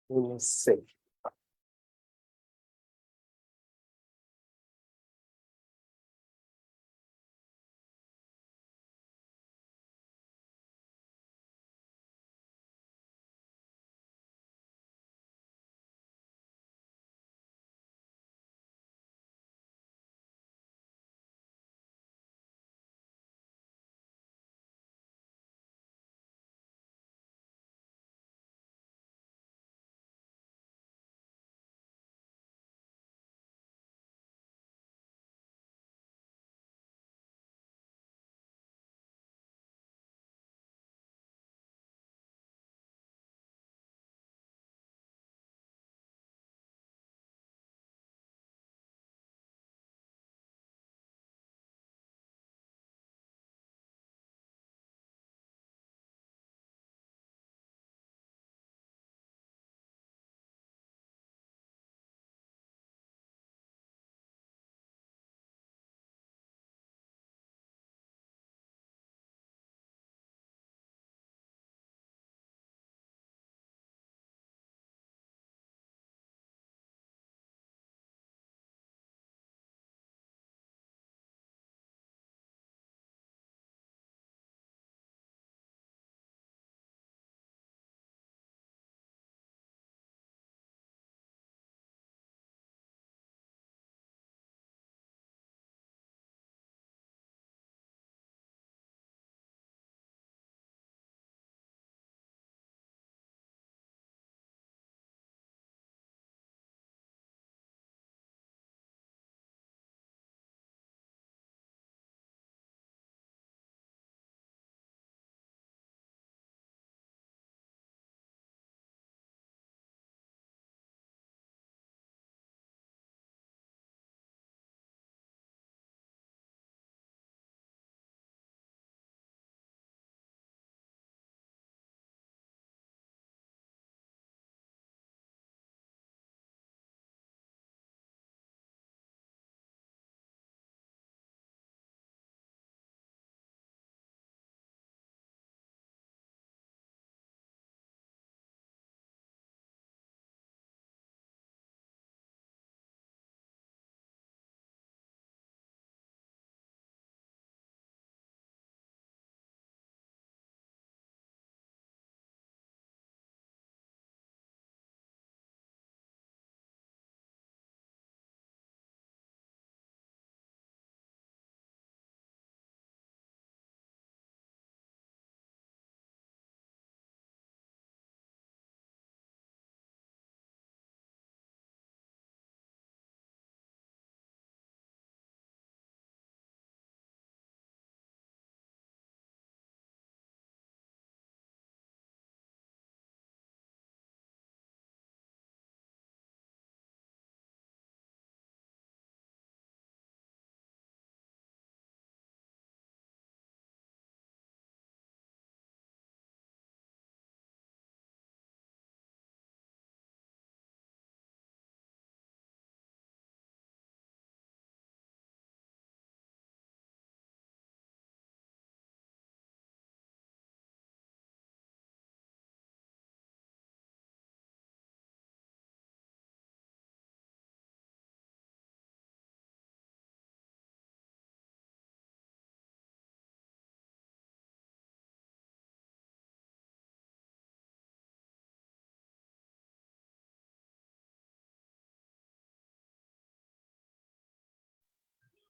1C.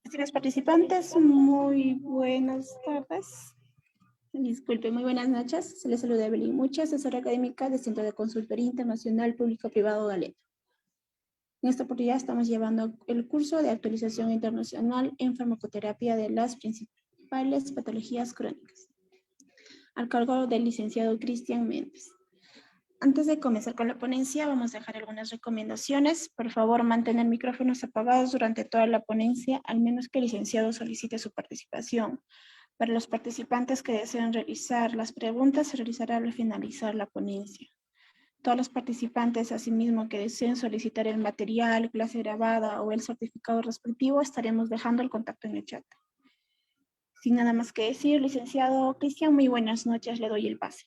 Estimados participantes, muy buenas tardes. Disculpe, muy buenas noches. Se les saluda Evelyn Mucha, asesora académica del Centro de Consultoría Internacional Público-Privado Galeto. En esta oportunidad estamos llevando el curso de actualización internacional en farmacoterapia de las principales patologías crónicas, al cargo del licenciado Cristian Méndez. Antes de comenzar con la ponencia, vamos a dejar algunas recomendaciones. Por favor, mantener micrófonos apagados durante toda la ponencia, al menos que el licenciado solicite su participación. Para los participantes que deseen realizar las preguntas, se realizará al finalizar la ponencia. Todos los participantes, asimismo, que deseen solicitar el material, clase grabada o el certificado respectivo, estaremos dejando el contacto en el chat. Sin nada más que decir, licenciado Cristian, muy buenas noches, le doy el pase.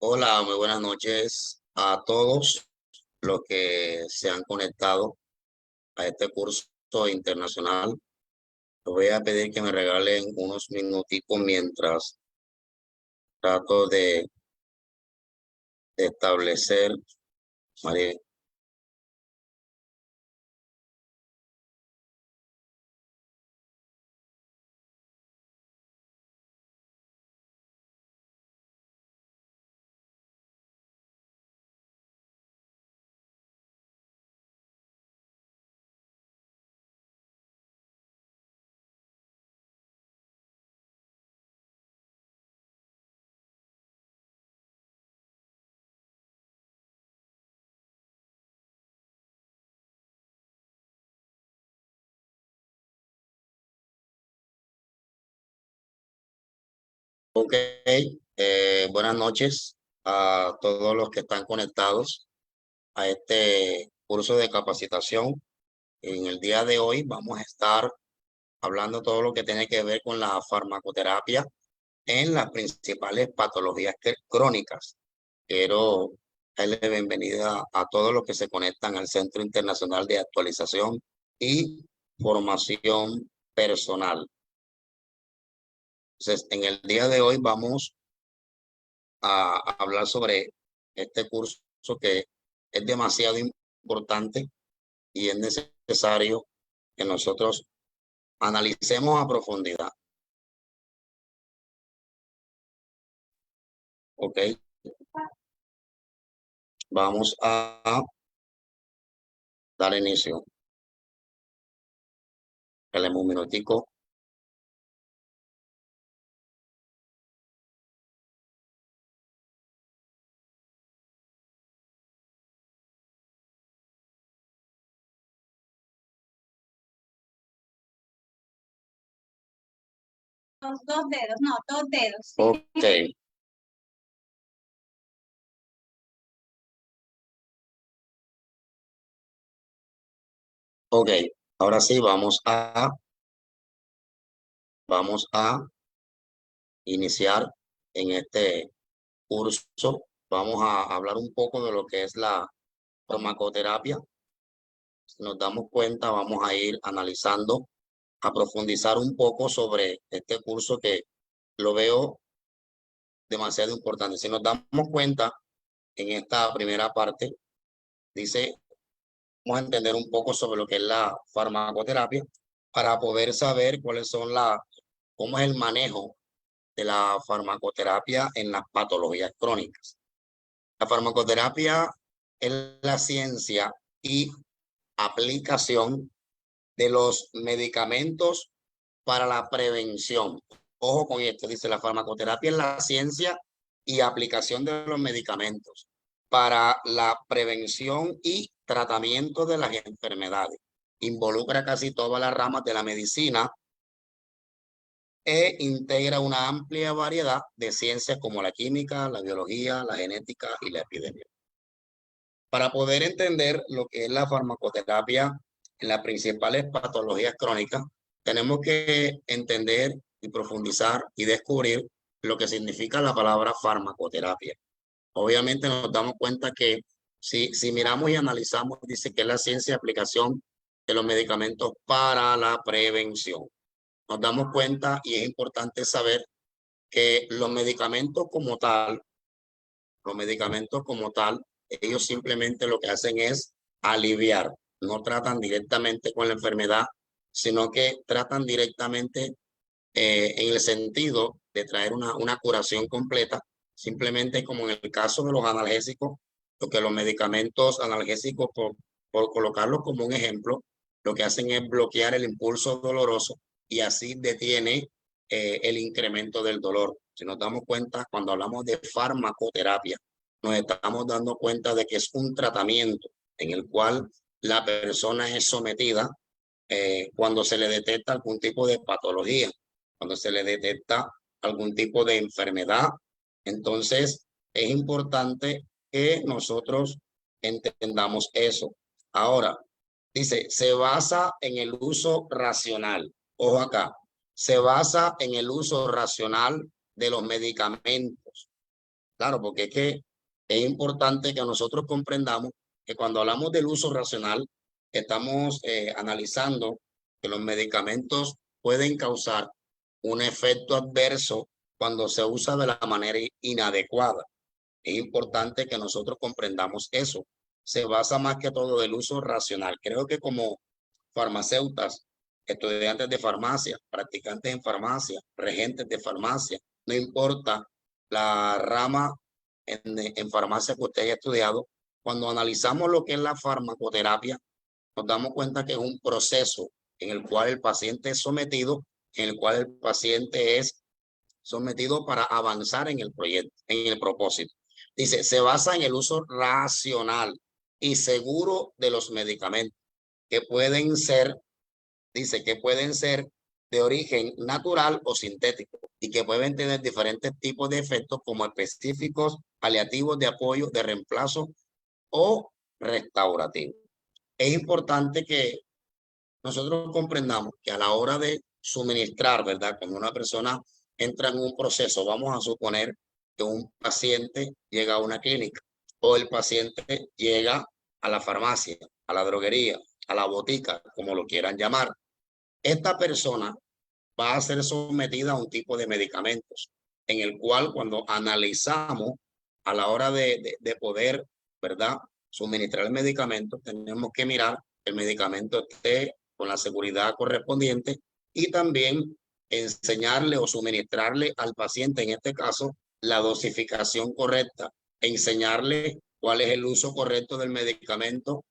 Hola, muy buenas noches. a todos los que se han conectado a este curso internacional. Les voy a pedir que me regalen unos minuticos mientras trato de establecer, María. Ok, buenas noches a todos los que están conectados a este curso de capacitación. En el día de hoy vamos a estar hablando todo lo que tiene que ver con la farmacoterapia en las principales patologías crónicas. Quiero darle bienvenida a todos los que se conectan al Centro Internacional de Actualización y Formación Personal. Entonces, en el día de hoy vamos a hablar sobre este curso que es demasiado importante y es necesario que nosotros analicemos a profundidad. Ok, vamos a dar inicio. Dale un minutico. Dos dedos, no, dos dedos. Ok. Ok, ahora sí vamos a iniciar en este curso. Vamos a hablar un poco de lo que es la farmacoterapia. Si nos damos cuenta, vamos a ir analizando, a profundizar un poco sobre este curso que lo veo demasiado importante. Si nos damos cuenta, en esta primera parte, dice, vamos a entender un poco sobre lo que es la farmacoterapia para poder saber cuáles son cómo es el manejo de la farmacoterapia en las patologías crónicas. La farmacoterapia es la ciencia y aplicación de los medicamentos para la prevención. Ojo con esto, dice la farmacoterapia es la ciencia y aplicación de los medicamentos para la prevención y tratamiento de las enfermedades. Involucra casi todas las ramas de la medicina e integra una amplia variedad de ciencias como la química, la biología, la genética y la epidemia. Para poder entender lo que es la farmacoterapia en las principales patologías crónicas, tenemos que entender y profundizar y descubrir lo que significa la palabra farmacoterapia. Obviamente nos damos cuenta que si miramos y analizamos, dice que es la ciencia y aplicación de los medicamentos para la prevención. Nos damos cuenta y es importante saber que los medicamentos como tal, ellos simplemente lo que hacen es aliviar, no tratan directamente con la enfermedad, sino que tratan directamente en el sentido de traer una curación completa, simplemente como en el caso de los analgésicos, lo que los medicamentos analgésicos, por colocarlos como un ejemplo, lo que hacen es bloquear el impulso doloroso y así detiene el incremento del dolor. Si nos damos cuenta, cuando hablamos de farmacoterapia, nos estamos dando cuenta de que es un tratamiento en el cual la persona es sometida cuando se le detecta algún tipo de patología, cuando se le detecta algún tipo de enfermedad. Entonces, es importante que nosotros entendamos eso. Ahora, dice, se basa en el uso racional. Ojo acá, se basa en el uso racional de los medicamentos. Claro, porque es que es importante que nosotros comprendamos que cuando hablamos del uso racional, estamos analizando que los medicamentos pueden causar un efecto adverso cuando se usa de la manera inadecuada. Es importante que nosotros comprendamos eso. Se basa más que todo del uso racional. Creo que como farmacéutas, estudiantes de farmacia, practicantes en farmacia, regentes de farmacia, no importa la rama en farmacia que usted haya estudiado, cuando analizamos lo que es la farmacoterapia, nos damos cuenta que es un proceso en el cual el paciente es sometido, en el cual el paciente es sometido para avanzar en el proyecto, en el propósito. Dice, se basa en el uso racional y seguro de los medicamentos que pueden ser, dice que pueden ser de origen natural o sintético y que pueden tener diferentes tipos de efectos como específicos, paliativos, de apoyo, de reemplazo o restaurativo. Es importante que nosotros comprendamos que a la hora de suministrar, ¿verdad? Cuando una persona entra en un proceso, vamos a suponer que un paciente llega a una clínica o el paciente llega a la farmacia, a la droguería, a la botica, como lo quieran llamar. Esta persona va a ser sometida a un tipo de medicamentos en el cual cuando analizamos a la hora de poder, ¿verdad? Suministrar el medicamento, tenemos que mirar que el medicamento esté con la seguridad correspondiente y también enseñarle o suministrarle al paciente, en este caso, la dosificación correcta, enseñarle cuál es el uso correcto del medicamento,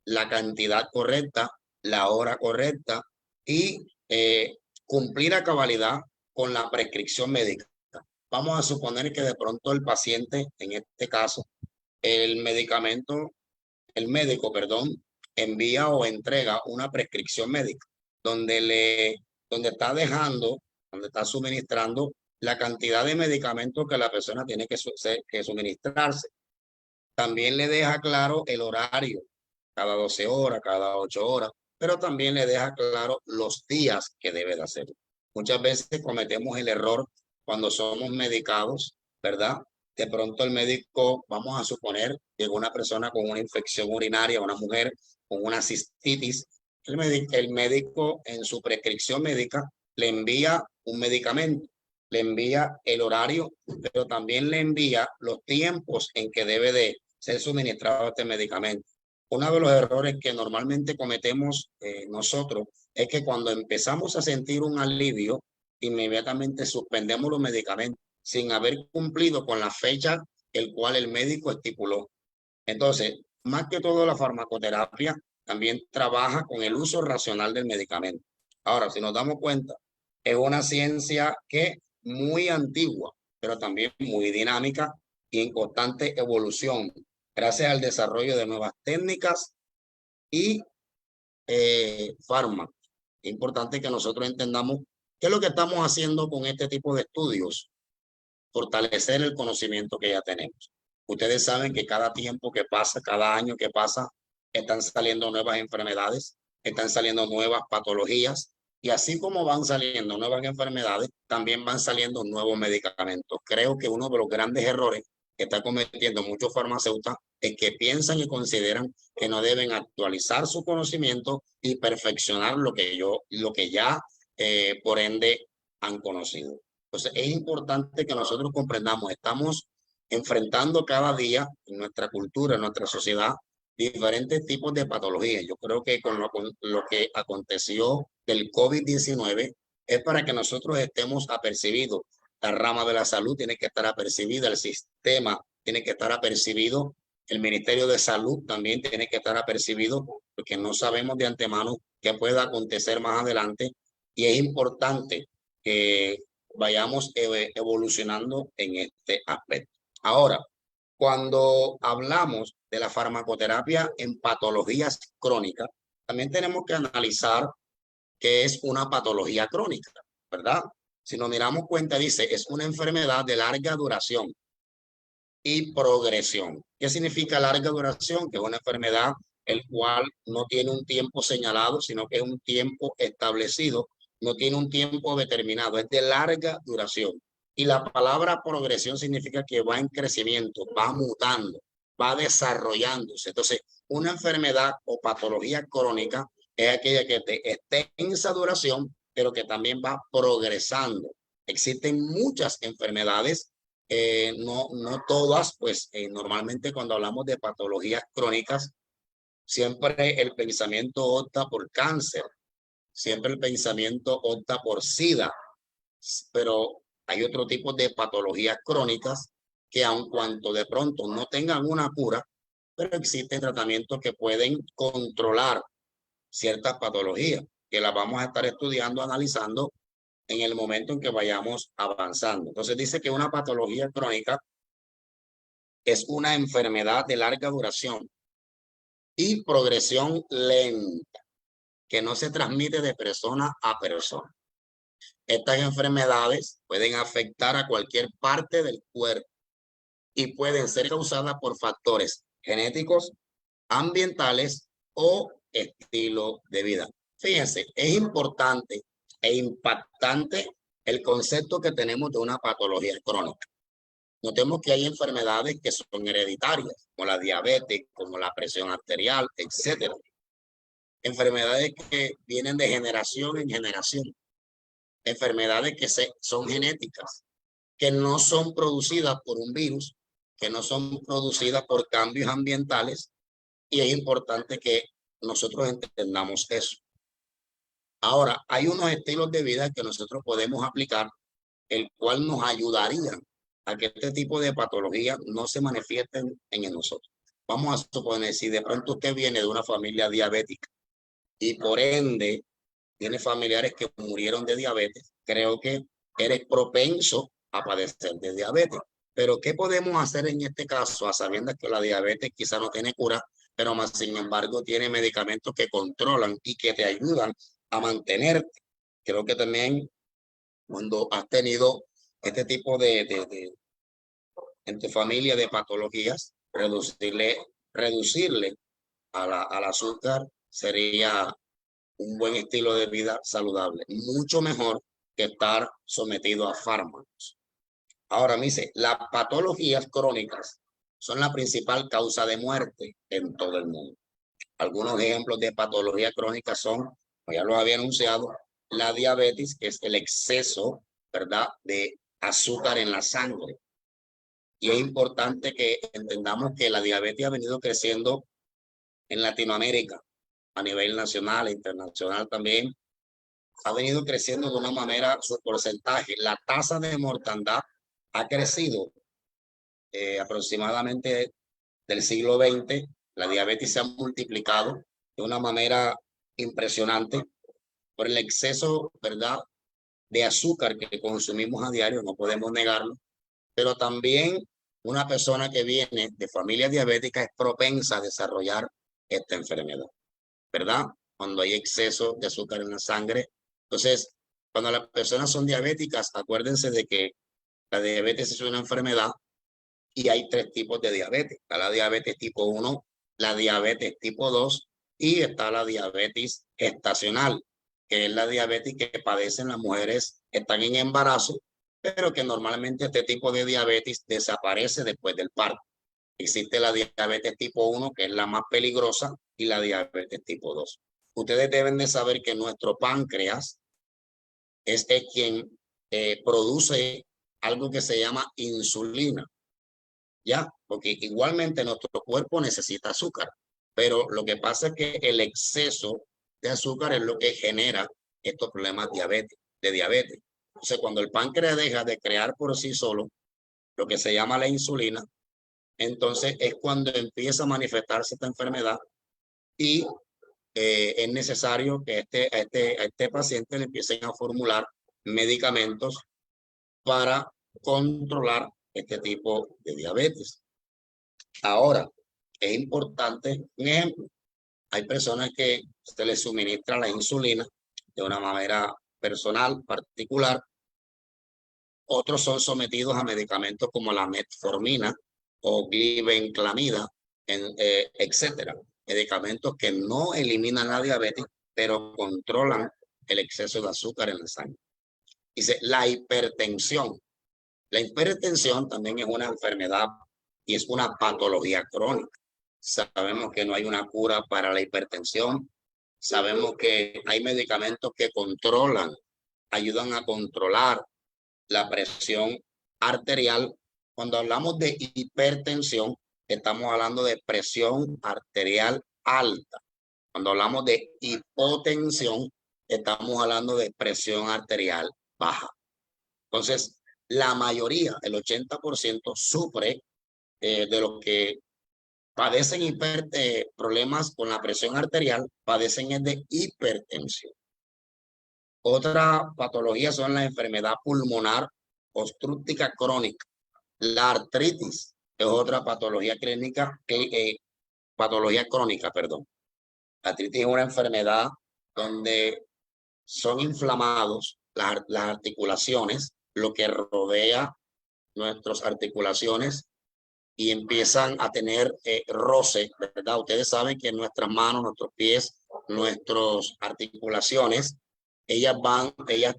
la cantidad correcta, la hora correcta y cumplir a cabalidad con la prescripción médica. Vamos a suponer que de pronto el paciente, en este caso, el médico, perdón, envía o entrega una prescripción médica donde está dejando, donde está suministrando la cantidad de medicamentos que la persona tiene que suministrarse. También le deja claro el horario, cada 12 horas, cada 8 horas, pero también le deja claro los días que debe de hacer. Muchas veces cometemos el error cuando somos medicados, ¿verdad? De pronto el médico, vamos a suponer, llegó una persona con una infección urinaria, una mujer con una cistitis. El médico en su prescripción médica le envía un medicamento, le envía el horario, pero también le envía los tiempos en que debe de ser suministrado este medicamento. Uno de los errores que normalmente cometemos nosotros es que cuando empezamos a sentir un alivio, inmediatamente suspendemos los medicamentos sin haber cumplido con la fecha el cual el médico estipuló. Entonces, más que todo la farmacoterapia también trabaja con el uso racional del medicamento. Ahora, si nos damos cuenta, es una ciencia que muy antigua, pero también muy dinámica y en constante evolución, gracias al desarrollo de nuevas técnicas y fármacos. Es importante que nosotros entendamos qué es lo que estamos haciendo con este tipo de estudios, fortalecer el conocimiento que ya tenemos. Ustedes saben que cada tiempo que pasa, cada año que pasa, están saliendo nuevas enfermedades, están saliendo nuevas patologías y así como van saliendo nuevas enfermedades, también van saliendo nuevos medicamentos. Creo que uno de los grandes errores que están cometiendo muchos farmacéuticos es que piensan y consideran que no deben actualizar su conocimiento y perfeccionar lo que ya por ende han conocido. Entonces es importante que nosotros comprendamos, estamos enfrentando cada día en nuestra cultura, en nuestra sociedad, diferentes tipos de patologías. Yo creo que con lo que aconteció del COVID-19 es para que nosotros estemos apercibidos. La rama de la salud tiene que estar apercibida, el sistema tiene que estar apercibido, el Ministerio de Salud también tiene que estar apercibido, porque no sabemos de antemano qué pueda acontecer más adelante y es importante que vayamos evolucionando en este aspecto. Ahora, cuando hablamos de la farmacoterapia en patologías crónicas, también tenemos que analizar qué es una patología crónica, ¿verdad? Si nos miramos cuenta, dice, es una enfermedad de larga duración y progresión. ¿Qué significa larga duración? Que es una enfermedad el cual no tiene un tiempo señalado, sino que es un tiempo establecido, no tiene un tiempo determinado, es de larga duración. Y la palabra progresión significa que va en crecimiento, va mutando, va desarrollándose. Entonces, una enfermedad o patología crónica es aquella que te extensa duración, pero que también va progresando. Existen muchas enfermedades, no todas, pues normalmente cuando hablamos de patologías crónicas, siempre el pensamiento opta por cáncer, siempre el pensamiento opta por SIDA, pero hay otro tipo de patologías crónicas que aun cuando de pronto no tengan una cura, pero existen tratamientos que pueden controlar ciertas patologías, que las vamos a estar estudiando, analizando en el momento en que vayamos avanzando. Entonces dice que una patología crónica es una enfermedad de larga duración y progresión lenta, que no se transmite de persona a persona. Estas enfermedades pueden afectar a cualquier parte del cuerpo y pueden ser causadas por factores genéticos, ambientales o estilo de vida. Fíjense, es importante e impactante el concepto que tenemos de una patología crónica. Notemos que hay enfermedades que son hereditarias, como la diabetes, como la presión arterial, etcétera. Enfermedades que vienen de generación en generación. Enfermedades que son genéticas, que no son producidas por un virus, que no son producidas por cambios ambientales, y es importante que nosotros entendamos eso. Ahora, hay unos estilos de vida que nosotros podemos aplicar, el cual nos ayudaría a que este tipo de patologías no se manifiesten en nosotros. Vamos a suponer, si de pronto usted viene de una familia diabética y por ende tiene familiares que murieron de diabetes, creo que eres propenso a padecer de diabetes. Pero ¿qué podemos hacer en este caso, a sabiendas que la diabetes quizá no tiene cura, pero más sin embargo tiene medicamentos que controlan y que te ayudan a mantenerte? Creo que también cuando has tenido este tipo en tu familia de patologías, reducirle al azúcar sería un buen estilo de vida saludable, mucho mejor que estar sometido a fármacos. Ahora me dice, las patologías crónicas son la principal causa de muerte en todo el mundo. Algunos ejemplos de patología crónica son, como ya lo había anunciado, la diabetes, que es el exceso, ¿verdad?, de azúcar en la sangre. Y es importante que entendamos que la diabetes ha venido creciendo en Latinoamérica, a nivel nacional e internacional también. Ha venido creciendo de una manera, su porcentaje, la tasa de mortandad ha crecido aproximadamente del siglo XX. La diabetes se ha multiplicado de una manera impresionante por el exceso, ¿verdad?, de azúcar que consumimos a diario, no podemos negarlo, pero también una persona que viene de familia diabética es propensa a desarrollar esta enfermedad, ¿verdad? Cuando hay exceso de azúcar en la sangre. Entonces, cuando las personas son diabéticas, acuérdense de que la diabetes es una enfermedad y hay tres tipos de diabetes. Está la diabetes tipo 1, la diabetes tipo 2 y está la diabetes gestacional, que es la diabetes que padecen las mujeres que están en embarazo, pero que normalmente este tipo de diabetes desaparece después del parto. Existe la diabetes tipo 1, que es la más peligrosa, y la diabetes tipo 2. Ustedes deben de saber que nuestro páncreas es quien produce algo que se llama insulina, ¿ya? Porque igualmente nuestro cuerpo necesita azúcar, pero lo que pasa es que el exceso de azúcar es lo que genera estos problemas de diabetes. Entonces, cuando el páncreas deja de crear por sí solo lo que se llama la insulina, entonces es cuando empieza a manifestarse esta enfermedad y es necesario que a este paciente le empiecen a formular medicamentos para controlar este tipo de diabetes. Ahora, es importante, un ejemplo, hay personas que se les suministra la insulina de una manera personal, particular. Otros son sometidos a medicamentos como la metformina o glibenclamida, etcétera. Medicamentos que no eliminan la diabetes, pero controlan el exceso de azúcar en la sangre. Dice, la hipertensión La hipertensión también es una enfermedad y es una patología crónica. Sabemos que no hay una cura para la hipertensión. Sabemos que hay medicamentos que controlan, ayudan a controlar la presión arterial. Cuando hablamos de hipertensión, estamos hablando de presión arterial alta. Cuando hablamos de hipotensión, estamos hablando de presión arterial baja. Entonces, la mayoría, el 80%, sufre de los que padecen problemas con la presión arterial, padecen de hipertensión. Otra patología son la enfermedad pulmonar obstructiva crónica. La artritis es otra patología clínica, patología crónica, perdón. La artritis es una enfermedad donde son inflamados las articulaciones, lo que rodea nuestras articulaciones, y empiezan a tener roce, ¿verdad? Ustedes saben que nuestras manos, nuestros pies, nuestras articulaciones, ellas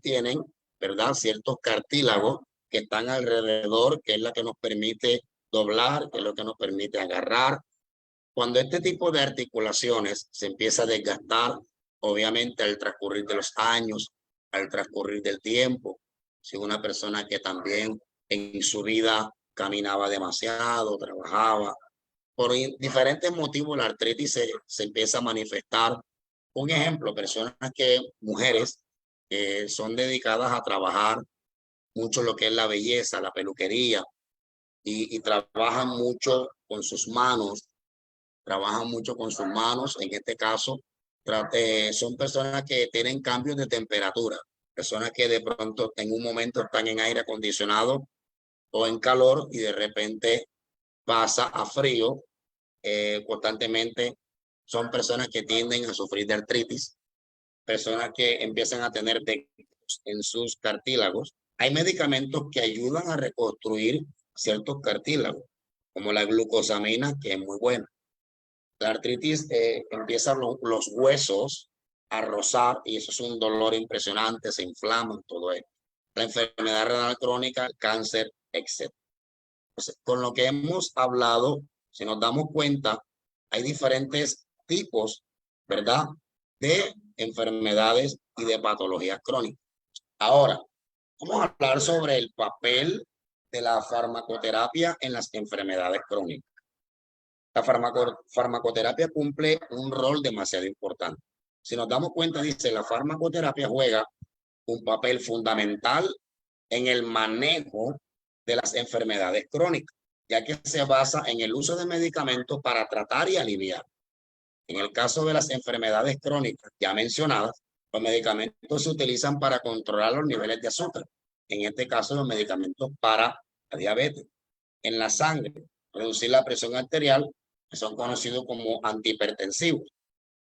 tienen, ¿verdad? Ciertos cartílagos que están alrededor, que es la que nos permite doblar, que es lo que nos permite agarrar. Cuando este tipo de articulaciones se empieza a desgastar, obviamente al transcurrir de los años, al transcurrir del tiempo, si una persona que también en su vida caminaba demasiado, trabajaba, por diferentes motivos la artritis se empieza a manifestar. Un ejemplo, mujeres que son dedicadas a trabajar mucho lo que es la belleza, la peluquería, y trabajan mucho con sus manos, en este caso, son personas que tienen cambios de temperatura, personas que de pronto en un momento están en aire acondicionado o en calor y de repente pasa a frío constantemente. Son personas que tienden a sufrir de artritis, personas que empiezan a tener defectos en sus cartílagos. Hay medicamentos que ayudan a reconstruir ciertos cartílagos, como la glucosamina, que es muy buena. La artritis empiezan los huesos a rozar y eso es un dolor impresionante, se inflaman, todo esto. La enfermedad renal crónica, el cáncer, etc. Entonces, con lo que hemos hablado, si nos damos cuenta, hay diferentes tipos, ¿verdad?, de enfermedades y de patologías crónicas. Ahora, vamos a hablar sobre el papel de la farmacoterapia en las enfermedades crónicas. La farmacoterapia cumple un rol demasiado importante. Si nos damos cuenta, dice, la farmacoterapia juega un papel fundamental en el manejo de las enfermedades crónicas, ya que se basa en el uso de medicamentos para tratar y aliviar. En el caso de las enfermedades crónicas ya mencionadas, los medicamentos se utilizan para controlar los niveles de azúcar. En este caso, los medicamentos para la diabetes. En la sangre, reducir la presión arterial, que son conocidos como antihipertensivos.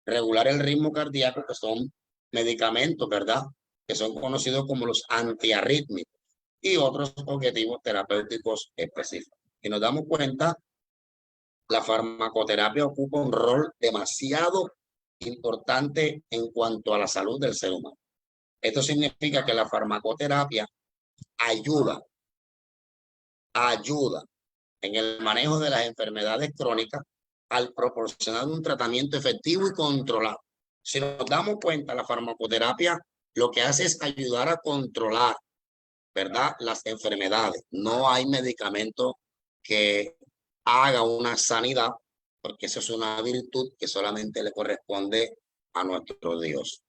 Regular el ritmo cardíaco, que son medicamentos, ¿verdad?, que son conocidos como los antiarrítmicos, y otros objetivos terapéuticos específicos. Y nos damos cuenta, la farmacoterapia ocupa un rol demasiado importante en cuanto a la salud del ser humano. Esto significa que la farmacoterapia ayuda en el manejo de las enfermedades crónicas al proporcionar un tratamiento efectivo y controlado. Si nos damos cuenta, la farmacoterapia lo que hace es ayudar a controlar, ¿verdad?, las enfermedades. No hay medicamento que haga una sanidad, porque eso es una virtud que solamente le corresponde a nuestro Dios.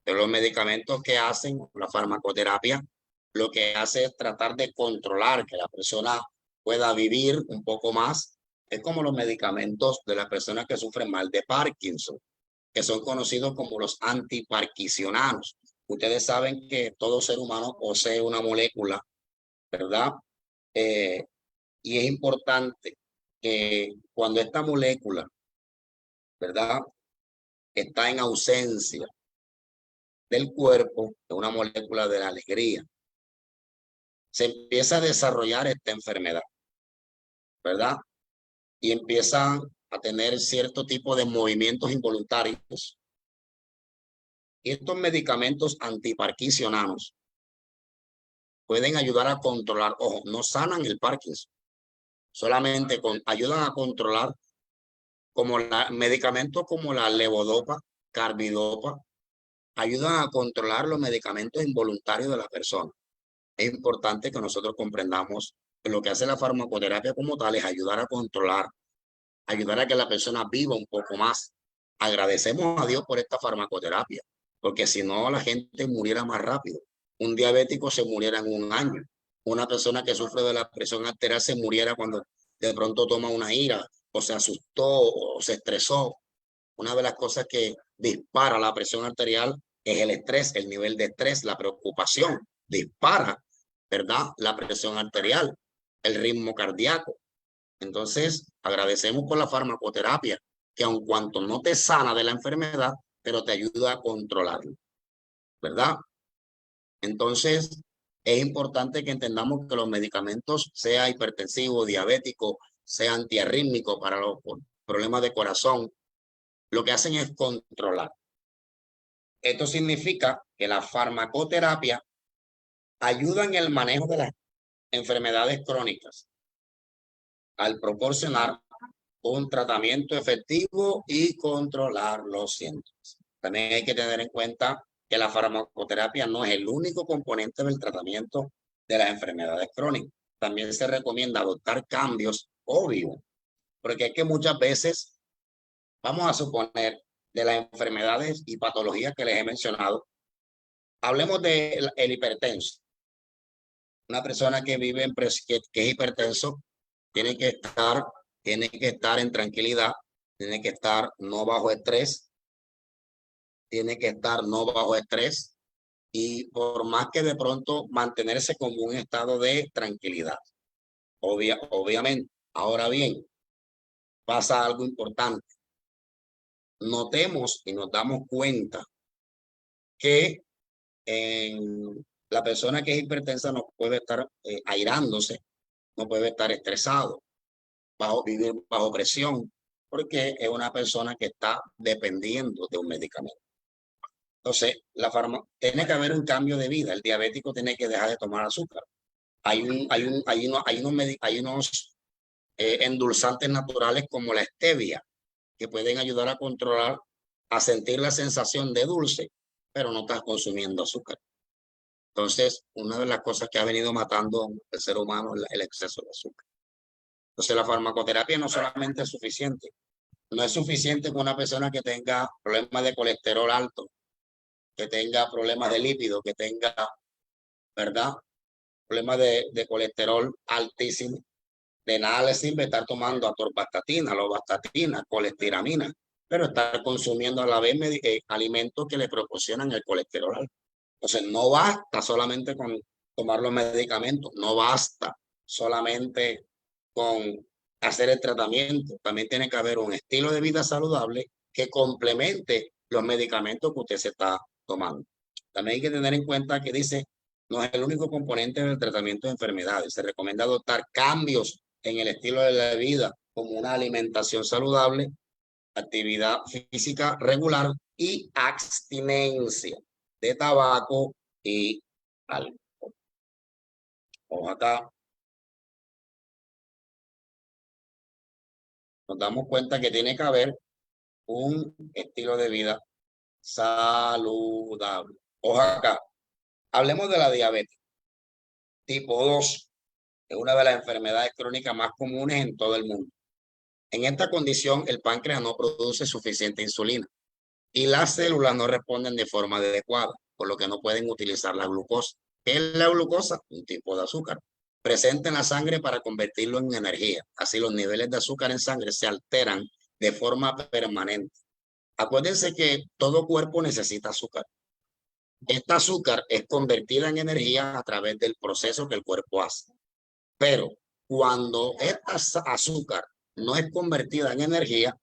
Pero los medicamentos que hacen la farmacoterapia, lo que hace es tratar de controlar que la persona pueda vivir un poco más. Es como los medicamentos de las personas que sufren mal de Parkinson, que son conocidos como los antiparkinsonanos. Ustedes saben que todo ser humano posee una molécula, ¿verdad? Y es importante que cuando esta molécula, ¿verdad?, está en ausencia del cuerpo, de una molécula de la alegría, se empieza a desarrollar esta enfermedad, ¿verdad? Y empiezan a tener cierto tipo de movimientos involuntarios. Y estos medicamentos antiparkinsonanos pueden ayudar a controlar, ojo, no sanan el Parkinson, solamente ayudan a controlar como medicamentos como la levodopa, carbidopa, ayudan a controlar los medicamentos involuntarios de la persona. Es importante que nosotros comprendamos que lo que hace la farmacoterapia como tal es ayudar a controlar, ayudar a que la persona viva un poco más. Agradecemos a Dios por esta farmacoterapia, porque si no la gente muriera más rápido. Un diabético se muriera en un año. Una persona que sufre de la presión arterial se muriera cuando de pronto toma una ira o se asustó o se estresó. Una de las cosas que dispara la presión arterial es el estrés, el nivel de estrés, la preocupación. Dispara, ¿verdad? La presión arterial, el ritmo cardíaco. Entonces, agradecemos por la farmacoterapia, que aun cuanto no te sana de la enfermedad, pero te ayuda a controlarlo, ¿verdad? Entonces, es importante que entendamos que los medicamentos, sea hipertensivo, diabético, sea antiarrítmico para los problemas de corazón, lo que hacen es controlar. Esto significa que la farmacoterapia ayuda en el manejo de las enfermedades crónicas al proporcionar un tratamiento efectivo y controlar los síntomas. También hay que tener en cuenta que la farmacoterapia no es el único componente del tratamiento de las enfermedades crónicas. También se recomienda adoptar cambios obvios, porque es que muchas veces, vamos a suponer, de las enfermedades y patologías que les he mencionado, hablemos del hipertenso. Una persona que vive que es hipertenso tiene que estar en tranquilidad, tiene que estar no bajo estrés, y por más que de pronto mantenerse como un estado de tranquilidad. Obviamente. Ahora bien, pasa algo importante. Notemos y nos damos cuenta que la persona que es hipertensa no puede estar airándose, no puede estar estresado, vivir bajo presión, porque es una persona que está dependiendo de un medicamento. Entonces, tiene que haber un cambio de vida. El diabético tiene que dejar de tomar azúcar. Hay unos endulzantes naturales como la stevia que pueden ayudar a controlar, a sentir la sensación de dulce, pero no estás consumiendo azúcar. Entonces, una de las cosas que ha venido matando al ser humano es el exceso de azúcar. Entonces, la farmacoterapia no solamente es suficiente. No es suficiente con una persona que tenga problemas de colesterol alto, que tenga problemas de lípido, que tenga, ¿verdad? Problemas de colesterol altísimo. De nada le sirve estar tomando atorvastatina, lovastatina, colestiramina, pero estar consumiendo a la vez alimentos que le proporcionan el colesterol alto. Entonces, no basta solamente con tomar los medicamentos, no basta solamente con hacer el tratamiento. También tiene que haber un estilo de vida saludable que complemente los medicamentos que usted se está tomando. También hay que tener en cuenta que dice, no es el único componente del tratamiento de enfermedades. Se recomienda adoptar cambios en el estilo de la vida, como una alimentación saludable, actividad física regular y abstinencia de tabaco y alcohol. Vamos acá. Nos damos cuenta que tiene que haber un estilo de vida saludable. Ojo acá. Hablemos de la diabetes tipo 2, que es una de las enfermedades crónicas más comunes en todo el mundo. En esta condición, el páncreas no produce suficiente insulina y las células no responden de forma adecuada, por lo que no pueden utilizar la glucosa. ¿Qué es la glucosa? Un tipo de azúcar presente en la sangre para convertirlo en energía. Así los niveles de azúcar en sangre se alteran de forma permanente. Acuérdense que todo cuerpo necesita azúcar. Esta azúcar es convertida en energía a través del proceso que el cuerpo hace. Pero cuando esta azúcar no es convertida en energía,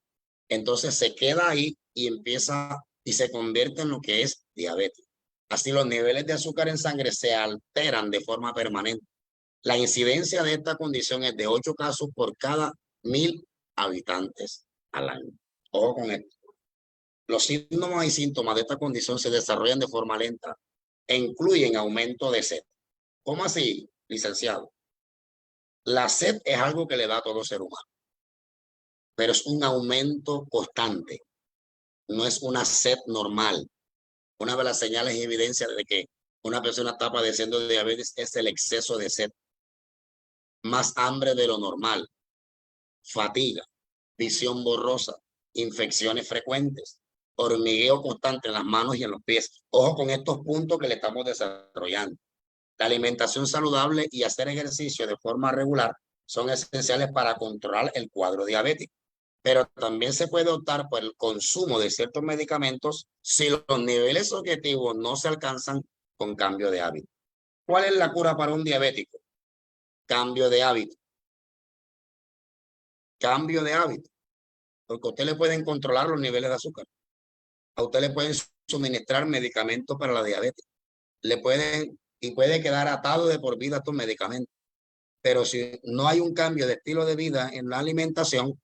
entonces se queda ahí y empieza y se convierte en lo que es diabetes. Así los niveles de azúcar en sangre se alteran de forma permanente. La incidencia de esta condición es de 8 casos por cada 1000 habitantes al año. Ojo con esto. Los síntomas y síntomas de esta condición se desarrollan de forma lenta e incluyen aumento de sed, ¿Cómo así, licenciado? La sed es algo que le da a todo ser humano, pero es un aumento constante, no es una sed normal. Una de las señales y evidencias de que una persona está padeciendo de diabetes es el exceso de sed, más hambre de lo normal, fatiga, visión borrosa, infecciones frecuentes, hormigueo constante en las manos y en los pies. Ojo con estos puntos que le estamos desarrollando. La alimentación saludable y hacer ejercicio de forma regular son esenciales para controlar el cuadro diabético, pero también se puede optar por el consumo de ciertos medicamentos si los niveles objetivos no se alcanzan con cambio de hábito. ¿Cuál es la cura para un diabético? Cambio de hábito. Cambio de hábito. Porque a usted le pueden controlar los niveles de azúcar. A usted le pueden suministrar medicamentos para la diabetes. Le pueden y puede quedar atado de por vida a estos medicamentos. Pero si no hay un cambio de estilo de vida en la alimentación,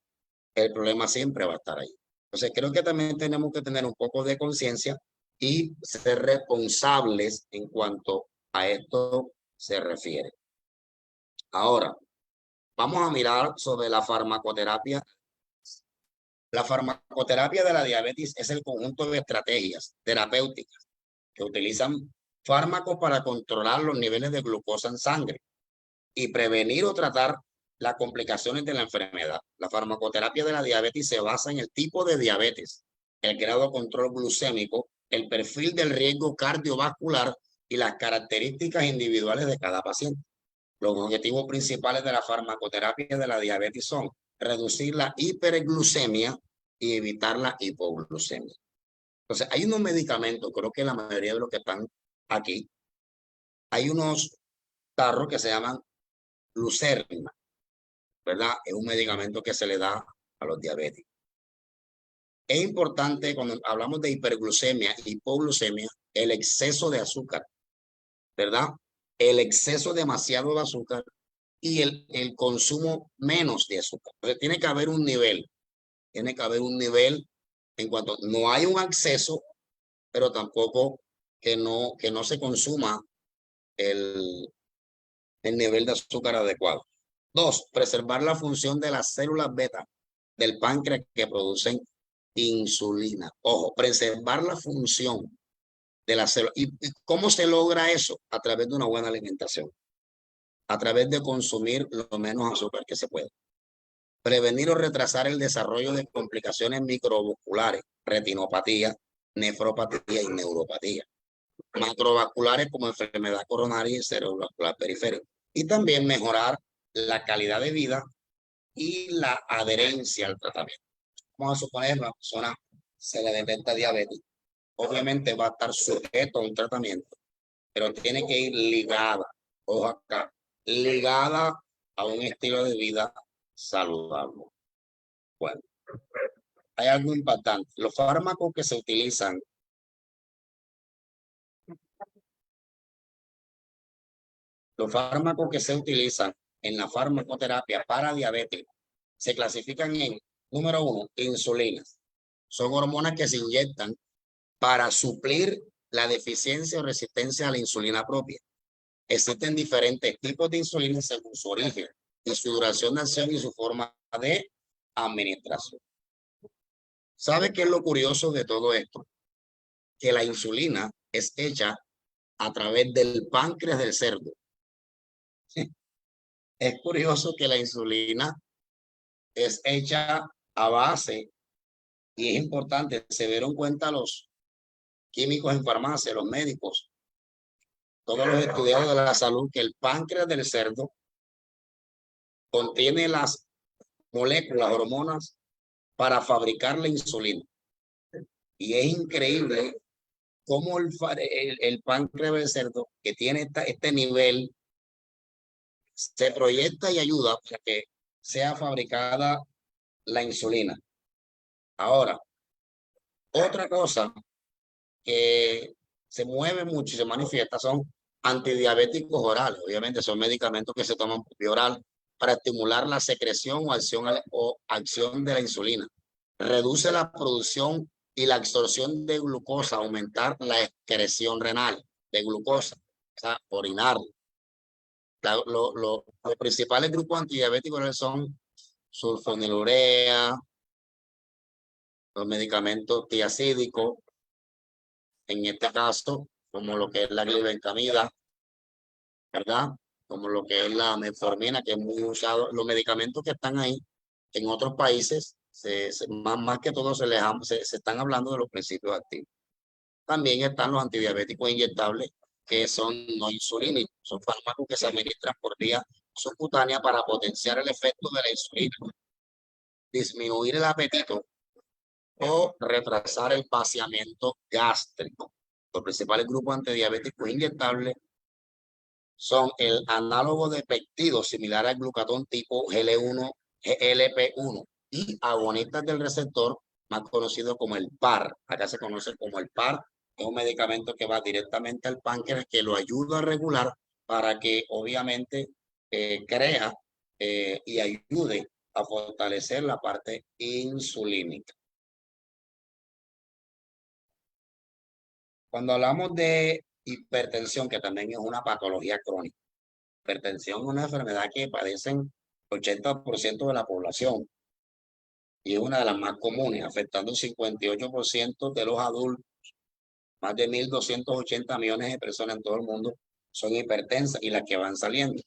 el problema siempre va a estar ahí. Entonces, creo que también tenemos que tener un poco de conciencia y ser responsables en cuanto a esto se refiere. Ahora, vamos a mirar sobre la farmacoterapia. La farmacoterapia de la diabetes es el conjunto de estrategias terapéuticas que utilizan fármacos para controlar los niveles de glucosa en sangre y prevenir o tratar las complicaciones de la enfermedad. La farmacoterapia de la diabetes se basa en el tipo de diabetes, el grado de control glucémico, el perfil del riesgo cardiovascular y las características individuales de cada paciente. Los objetivos principales de la farmacoterapia de la diabetes son reducir la hiperglucemia y evitar la hipoglucemia. Entonces, hay unos medicamentos, creo que la mayoría de los que están aquí, hay unos tarros que se llaman Glucerna, ¿verdad? Es un medicamento que se le da a los diabéticos. Es importante cuando hablamos de hiperglucemia, hipoglucemia, el exceso de azúcar, ¿verdad? El exceso demasiado de azúcar y el consumo menos de azúcar. Entonces tiene que haber un nivel, en cuanto no hay un exceso, pero tampoco que no se consuma el nivel de azúcar adecuado. 2, preservar la función de las células beta del páncreas que producen insulina. Ojo, preservar la función de las células. ¿Y cómo se logra eso? A través de una buena alimentación, a través de consumir lo menos azúcar que se pueda. Prevenir o retrasar el desarrollo de complicaciones microvasculares, retinopatía, nefropatía y neuropatía. Macrovasculares como enfermedad coronaria y cerebrovascular periférico. Y también mejorar la calidad de vida y la adherencia al tratamiento. Vamos a suponer que la persona se le detecta diabetes. Obviamente va a estar sujeto a un tratamiento, pero tiene que ir ligada, ojo acá, ligada a un estilo de vida saludable. Bueno, hay algo impactante. Los fármacos que se utilizan en la farmacoterapia para diabetes se clasifican en, número 1, insulinas. Son hormonas que se inyectan para suplir la deficiencia o resistencia a la insulina propia. Existen diferentes tipos de insulina según su origen y su duración de acción y su forma de administración. ¿Sabe qué es lo curioso de todo esto? Que la insulina es hecha a través del páncreas del cerdo. Es curioso que la insulina es hecha a base, y es importante, se dieron cuenta los químicos en farmacia, los médicos, todos los estudiados de la salud, que el páncreas del cerdo contiene las moléculas, hormonas para fabricar la insulina. Y es increíble cómo el páncreas del cerdo, que tiene este nivel, se proyecta y ayuda para que sea fabricada la insulina. Ahora, otra cosa que se mueve mucho y se manifiesta son antidiabéticos orales. Obviamente son medicamentos que se toman por vía oral para estimular la secreción o acción de la insulina. Reduce la producción y la absorción de glucosa, aumentar la excreción renal de glucosa, o sea, orinar. Los principales grupos antidiabéticos son sulfonilurea, los medicamentos tiacídicos, en este caso, como lo que es la glibenclamida, ¿verdad? Como lo que es la metformina, que es muy usado. Los medicamentos que están ahí en otros países, más que todo se están hablando de los principios activos. También están los antidiabéticos inyectables, que son no insulínicos. Son fármacos que se administran por vía subcutánea para potenciar el efecto de la insulina, disminuir el apetito o retrasar el vaciamiento gástrico. Los principales grupos antidiabéticos inyectables son el análogo de peptido similar al glucatón tipo GLP-1 y agonistas del receptor, más conocido como el PAR. Acá se conoce como el PAR. Es un medicamento que va directamente al páncreas, que lo ayuda a regular para que obviamente crea y ayude a fortalecer la parte insulínica. Cuando hablamos de hipertensión, que también es una patología crónica, hipertensión es una enfermedad que padecen 80% de la población y es una de las más comunes, afectando el 58% de los adultos. Más de 1.280 millones de personas en todo el mundo son hipertensas y las que van saliendo.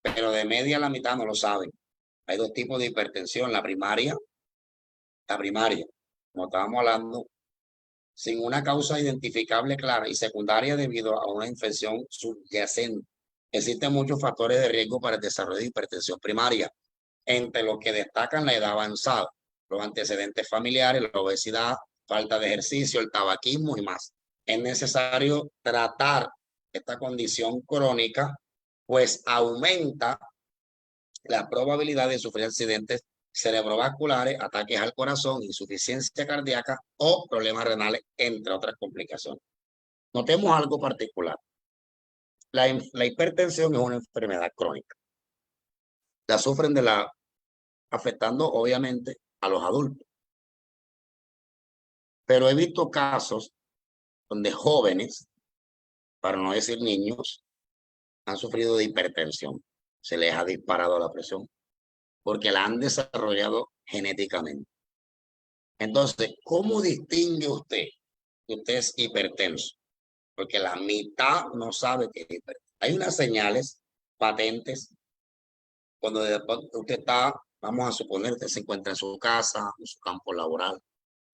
Pero de media la mitad no lo saben. Hay dos tipos de hipertensión, la primaria, como estábamos hablando, sin una causa identificable clara, y secundaria debido a una infección subyacente. Existen muchos factores de riesgo para el desarrollo de hipertensión primaria, entre los que destacan la edad avanzada, los antecedentes familiares, la obesidad, falta de ejercicio, el tabaquismo y más. Es necesario tratar esta condición crónica, pues aumenta la probabilidad de sufrir accidentes cerebrovasculares, ataques al corazón, insuficiencia cardíaca o problemas renales, entre otras complicaciones. Notemos algo particular. La hipertensión es una enfermedad crónica. La sufren afectando obviamente a los adultos. Pero he visto casos donde jóvenes, para no decir niños, han sufrido de hipertensión. Se les ha disparado la presión porque la han desarrollado genéticamente. Entonces, ¿cómo distingue usted que usted es hipertenso? Porque la mitad no sabe que es hipertenso. Hay unas señales patentes cuando usted está, vamos a suponer, usted se encuentra en su casa, en su campo laboral.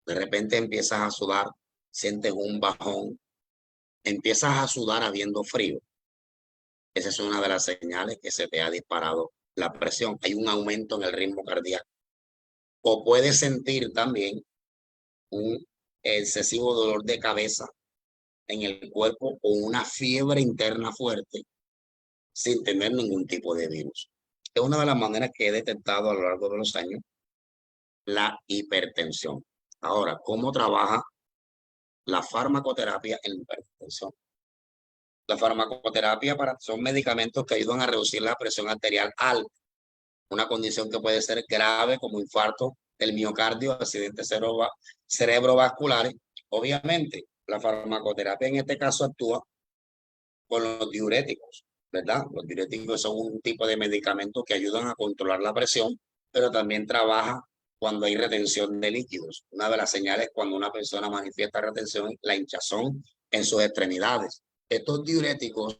De repente empiezas a sudar, sientes un bajón, empiezas a sudar habiendo frío. Esa es una de las señales que se te ha disparado la presión. Hay un aumento en el ritmo cardíaco. O puedes sentir también un excesivo dolor de cabeza en el cuerpo o una fiebre interna fuerte sin tener ningún tipo de virus. Es una de las maneras que he detectado a lo largo de los años la hipertensión. Ahora, ¿cómo trabaja la farmacoterapia en la hipertensión? La farmacoterapia son medicamentos que ayudan a reducir la presión arterial alta, una condición que puede ser grave como infarto del miocardio, accidentes cerebrovasculares. Obviamente, la farmacoterapia en este caso actúa con los diuréticos, ¿verdad? Los diuréticos son un tipo de medicamentos que ayudan a controlar la presión, pero también trabaja cuando hay retención de líquidos. Una de las señales cuando una persona manifiesta retención es la hinchazón en sus extremidades. Estos diuréticos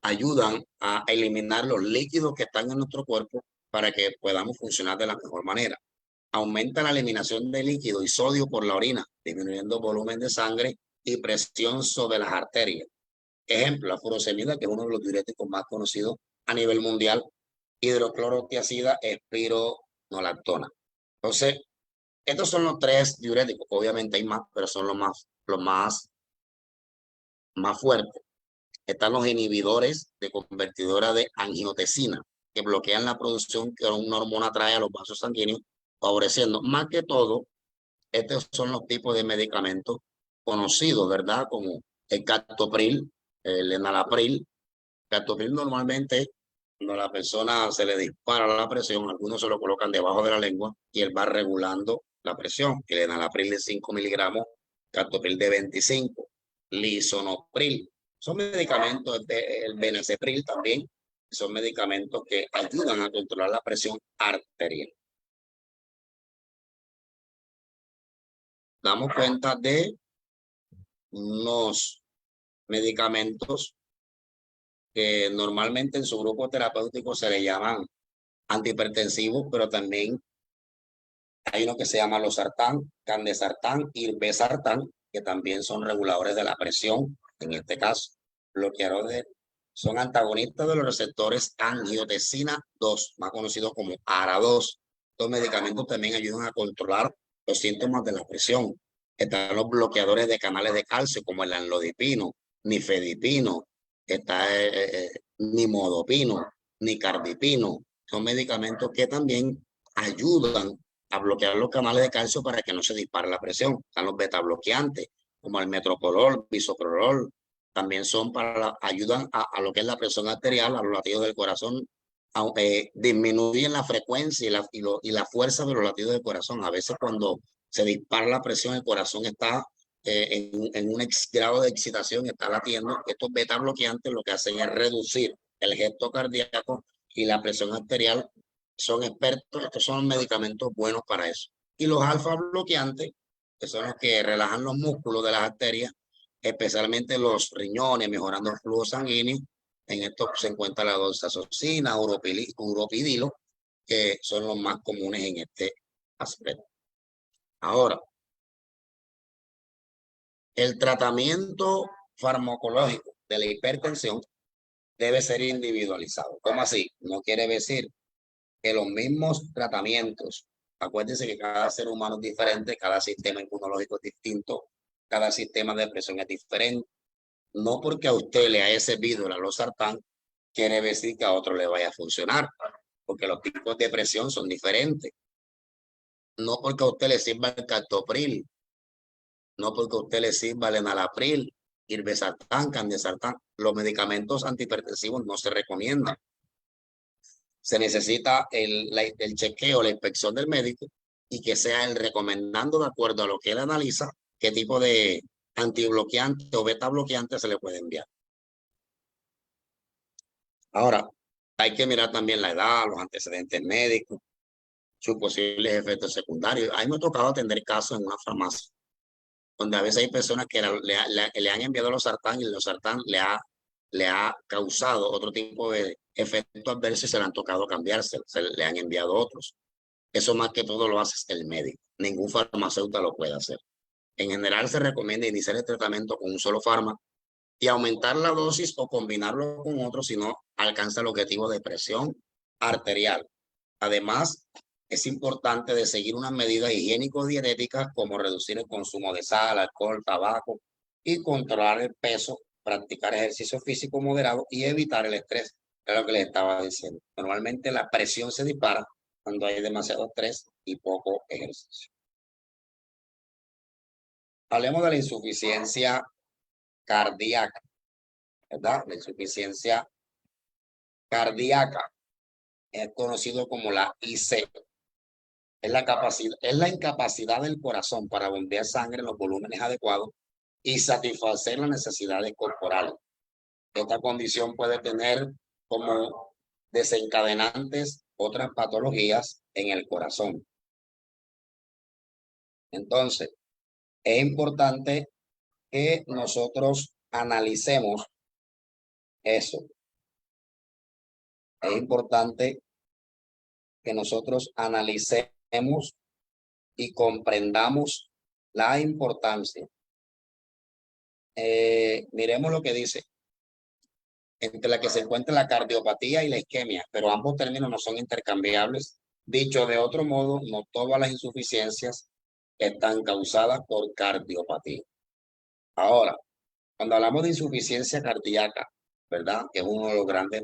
ayudan a eliminar los líquidos que están en nuestro cuerpo para que podamos funcionar de la mejor manera. Aumenta la eliminación de líquido y sodio por la orina, disminuyendo volumen de sangre y presión sobre las arterias. Ejemplo, la furosemida, que es uno de los diuréticos más conocidos a nivel mundial, hidroclorotiazida, espironolactona. Entonces, estos son los tres diuréticos. Obviamente hay más, pero son los más fuertes. Están los inhibidores de convertidora de angiotensina, que bloquean la producción que una hormona trae a los vasos sanguíneos, favoreciendo. Más que todo, estos son los tipos de medicamentos conocidos, ¿verdad? Como el captopril, el enalapril. Captopril normalmente, cuando a la persona se le dispara la presión, algunos se lo colocan debajo de la lengua y él va regulando la presión. El enalapril de 5 miligramos, captopril de 25, lisinopril. Son medicamentos, el benacepril también, Son medicamentos que ayudan a controlar la presión arterial. Damos cuenta de unos medicamentos que normalmente en su grupo terapéutico se le llaman antihipertensivos, pero también hay uno que se llama losartán, candesartán y irbesartán, que también son reguladores de la presión. En este caso, bloqueadores son antagonistas de los receptores angiotensina 2, más conocidos como ARA2. Estos medicamentos también ayudan a controlar los síntomas de la presión. Están los bloqueadores de canales de calcio, como el amlodipino, nifedipino, está nimodopino, nicardipino. Son medicamentos que también ayudan a bloquear los canales de calcio para que no se dispare la presión. Están los beta bloqueantes, como el metoprolol, bisoprolol. También son ayudan a lo que es la presión arterial, a los latidos del corazón, disminuyen la frecuencia y la fuerza de los latidos del corazón. A veces cuando se dispara la presión, el corazón está en un grado de excitación, está latiendo. Estos beta bloqueantes lo que hacen es reducir el gesto cardíaco y la presión arterial. Son expertos, estos son medicamentos buenos para eso. Y los alfa bloqueantes, que son los que relajan los músculos de las arterias, especialmente los riñones, mejorando el flujo sanguíneo. En esto se encuentra la doxazoxina, uropidilo, que son los más comunes en este aspecto. Ahora, el tratamiento farmacológico de la hipertensión debe ser individualizado. ¿Cómo así? No quiere decir que los mismos tratamientos, acuérdense que cada ser humano es diferente, cada sistema inmunológico es distinto, cada sistema de presión es diferente. No porque a usted le haya servido la losartán, quiere decir que a otro le vaya a funcionar, porque los tipos de presión son diferentes. No porque a usted le sirva el captopril, no porque a usted le sirva el enalapril, irbesartán, candesartán. Los medicamentos antihipertensivos no se recomiendan. Se necesita el chequeo, la inspección del médico y que sea el recomendando de acuerdo a lo que él analiza qué tipo de antibloqueante o beta bloqueante se le puede enviar. Ahora, hay que mirar también la edad, los antecedentes médicos, sus posibles efectos secundarios. A mí me ha tocado atender casos en una farmacia, donde a veces hay personas que le han enviado los sartán y el losartán le ha causado otro tipo de efecto adverso y se le han tocado cambiarse, se le han enviado otros. Eso más que todo lo hace el médico. Ningún farmacéutico lo puede hacer. En general se recomienda iniciar el tratamiento con un solo fármaco y aumentar la dosis o combinarlo con otro si no alcanza el objetivo de presión arterial. Además, es importante de seguir unas medidas higiénico-dietéticas como reducir el consumo de sal, alcohol, tabaco y controlar el peso, practicar ejercicio físico moderado y evitar el estrés. Es lo que les estaba diciendo. Normalmente la presión se dispara cuando hay demasiado estrés y poco ejercicio. Hablemos de la insuficiencia cardíaca, ¿verdad? La insuficiencia cardíaca es conocido como la IC. Es la incapacidad del corazón para bombear sangre en los volúmenes adecuados y satisfacer las necesidades corporales. Esta condición puede tener como desencadenantes otras patologías en el corazón. Entonces, es importante que nosotros analicemos eso. Es importante que nosotros analicemos y comprendamos la importancia. Miremos lo que dice, entre la que se encuentra la cardiopatía y la isquemia, pero ambos términos no son intercambiables. Dicho de otro modo, no todas las insuficiencias están causadas por cardiopatía. Ahora, cuando hablamos de insuficiencia cardíaca, ¿verdad? Que es uno de los grandes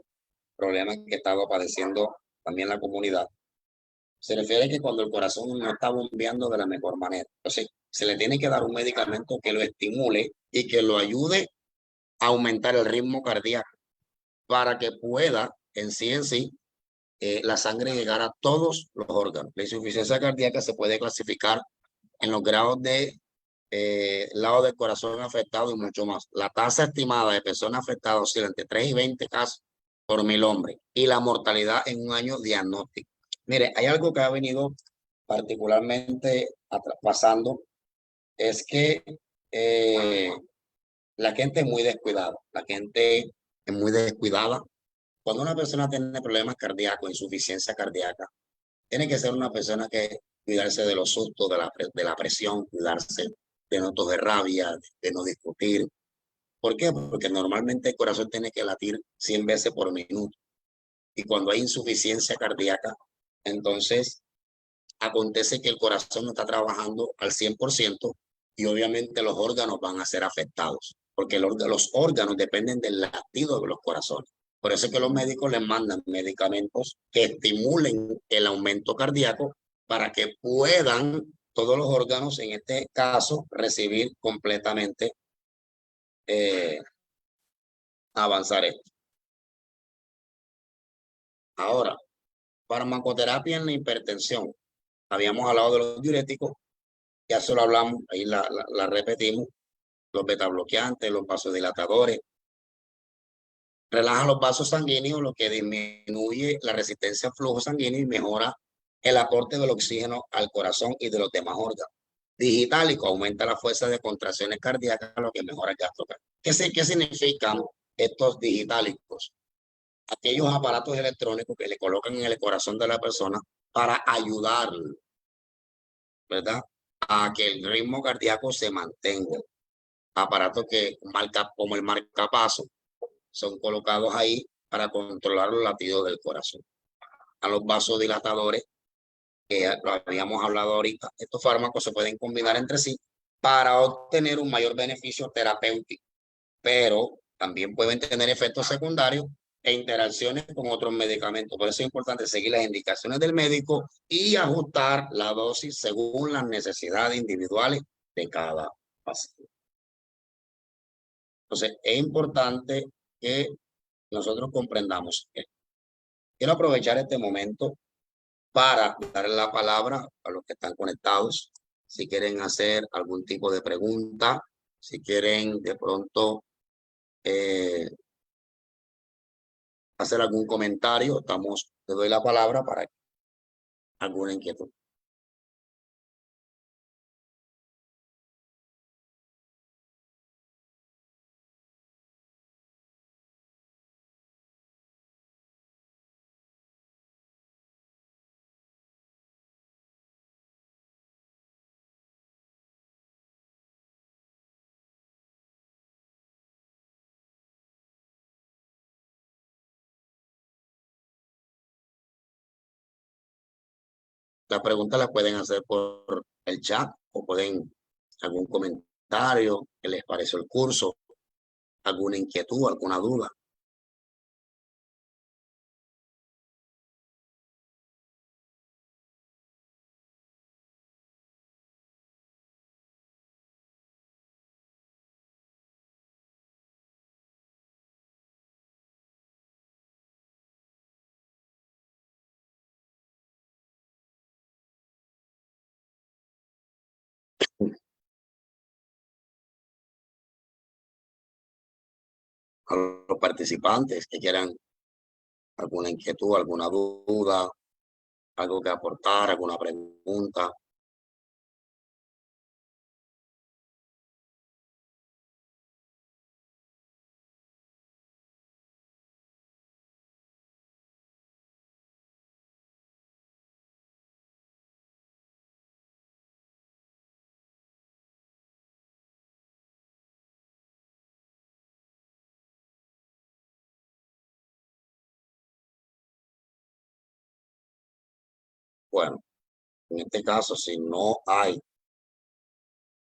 problemas que ha estado padeciendo también la comunidad. Se refiere a que cuando el corazón no está bombeando de la mejor manera. Entonces, se le tiene que dar un medicamento que lo estimule y que lo ayude a aumentar el ritmo cardíaco para que pueda en sí la sangre llegar a todos los órganos. La insuficiencia cardíaca se puede clasificar en los grados de lado del corazón afectado y mucho más. La tasa estimada de personas afectadas oscila entre 3 y 20 casos por 1000 hombres y la mortalidad en un año diagnóstico. Mire, hay algo que ha venido particularmente pasando, es que la gente es muy descuidada, la gente es muy descuidada. Cuando una persona tiene problemas cardíacos, insuficiencia cardíaca, tiene que ser una persona que cuidarse de los sustos, de la presión, cuidarse de no toser rabia, de no discutir. ¿Por qué? Porque normalmente el corazón tiene que latir 100 veces por minuto. Y cuando hay insuficiencia cardíaca, entonces acontece que el corazón no está trabajando al 100% y obviamente los órganos van a ser afectados, porque los órganos dependen del latido de los corazones. Por eso es que los médicos les mandan medicamentos que estimulen el aumento cardíaco para que puedan todos los órganos, en este caso, recibir completamente, avanzar esto. Ahora, farmacoterapia en la hipertensión. Habíamos hablado de los diuréticos, ya solo hablamos, ahí la repetimos, los betabloqueantes, los vasodilatadores. Relaja los vasos sanguíneos, lo que disminuye la resistencia al flujo sanguíneo y mejora el aporte del oxígeno al corazón y de los demás órganos. Digitálico aumenta la fuerza de contracciones cardíacas, lo que mejora el gasto cardíaco. ¿Qué significan estos digitálicos? Aquellos aparatos electrónicos que le colocan en el corazón de la persona para ayudarlo, ¿verdad?, a que el ritmo cardíaco se mantenga. Aparatos que marca, como el marcapaso, son colocados ahí para controlar los latidos del corazón. A los vasodilatadores, que lo habíamos hablado ahorita, estos fármacos se pueden combinar entre sí para obtener un mayor beneficio terapéutico, pero también pueden tener efectos secundarios e interacciones con otros medicamentos. Por eso es importante seguir las indicaciones del médico y ajustar la dosis según las necesidades individuales de cada paciente. Entonces, es importante que nosotros comprendamos esto. Quiero aprovechar este momento para darle la palabra a los que están conectados. Si quieren hacer algún tipo de pregunta, si quieren de pronto hacer algún comentario, te doy la palabra para alguna inquietud. Las preguntas las pueden hacer por el chat o pueden algún comentario, qué les pareció el curso, alguna inquietud, alguna duda. A los participantes que quieran alguna inquietud, alguna duda, algo que aportar, alguna pregunta. Bueno, en este caso, si no hay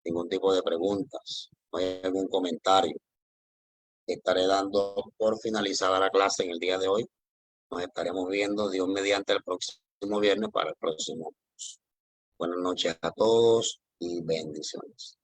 ningún tipo de preguntas, no hay algún comentario, estaré dando por finalizada la clase en el día de hoy. Nos estaremos viendo, Dios mediante, el próximo viernes para el próximo curso. Buenas noches a todos y bendiciones.